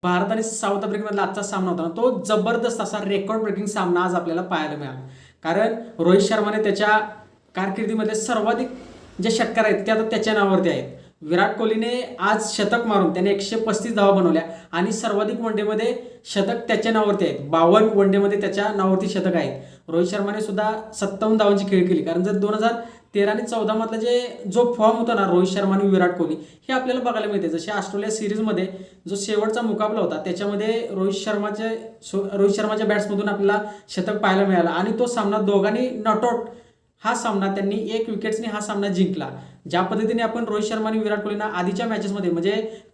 भारत आणि साऊथ आफ्रिकेमधला आजचा सामना होता ना, तो जबरदस्त असा रेकॉर्ड ब्रेकिंग सामना आज आपल्याला पाहायला मिळाला. कारण रोहित शर्माने त्याच्या कारकिर्दीमध्ये सर्वाधिक जे षटकार आहेत ते आता त्याच्या नावावरती आहेत. विराट कोहलीने आज शतक मारून त्याने 135 धावा बनवल्या आणि सर्वाधिक वनडेमध्ये शतक त्याच्या नावावरती आहेत. 52 वनडेमध्ये त्याच्या नावावरती शतक आहेत. रोहित शर्माने सुद्धा 57 धावांची खेळी केली. कारण जर 2013 आणि 14 मधला जो फॉर्म होता ना रोहित शर्मा आणि विराट कोहली, हे आपल्याला बघायला मिळते. जसे ऑस्ट्रेलिया सिरीजमध्ये जो शेवटचा मुकाबला होता त्याच्यामध्ये रोहित शर्माच्या बॅट्समधून आपल्याला शतक पाहायला मिळाला आणि तो सामना दोघांनी नॉटआउट हा सामना त्यांनी 1 विकेट्सने हा सामना जिंकला. ज्या पद्धतीने आपण रोहित शर्मा आणि विराट कोहलीना आधीच्या मॅचेसमध्ये म्हणजे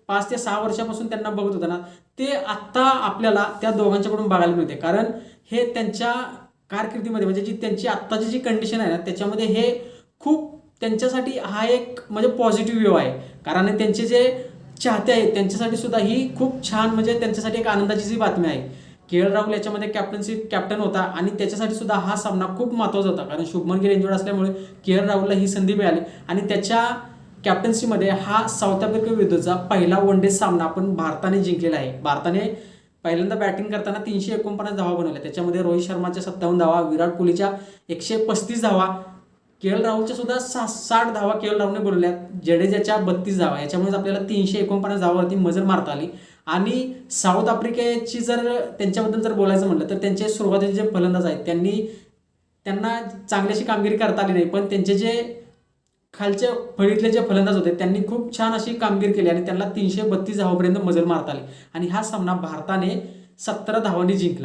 5 ते 6 वर्षापासून त्यांना बघत होता ना, ते आत्ता आपल्याला त्या दोघांच्याकडून बघायला मिळते. कारण हे त्यांच्या कारकिर्दीमध्ये म्हणजे जी त्यांची आत्ताची जी कंडिशन आहे ना, त्याच्यामध्ये हे खूप त्यांच्यासाठी हा एक म्हणजे पॉझिटिव्ह व्ह्यू आहे. कारण त्यांचे जे चाहते आहेत त्यांच्यासाठी सुद्धा ही खूप छान म्हणजे त्यांच्यासाठी एक आनंदाची जी बातमी आहे. के.एल. राहुल याच्यामध्ये कॅप्टन होता आणि त्याच्यासाठी सुद्धा हा सामना खूप महत्त्वाचा होता. कारण शुभमन गिल इंजुर्ड असल्यामुळे के.एल. राहुलला ही संधी मिळाली आणि त्याच्या कॅप्टन्सीमध्ये हा साऊथ आफ्रिका विरुद्धचा पहिला वन डे सामना आपण भारताने जिंकलेला आहे. भारताने पहिल्यांदा बॅटिंग करताना 349 धावा बनवल्या. त्याच्यामध्ये रोहित शर्माच्या 57 धावा, विराट कोहलीच्या 135 धावा, के.एल. राहुलच्या सुद्धा 60 धावा के.एल. राहुलने बनवल्या, जडेजाच्या 32 धावा. याच्यामुळे आपल्याला 349 धावावरती मजल मारता आली. आणि साऊथ आफ्रिकेची त्यांच्याबद्दल जर बोलायचं म्हटलं तर त्यांचे सुरुवातीचे जे फलंदाज आहेत त्यांना चांगली अशी कामगिरी करता आली नाही. पण त्यांचे जे खालच्या फळीतले जे फलंदाज होते त्यांनी खूप छान अशी कामगिरी केली आणि त्यांना 332 धावापर्यंत मजल मारता आली आणि हा सामना भारताने 17 धावांनी जिंकला.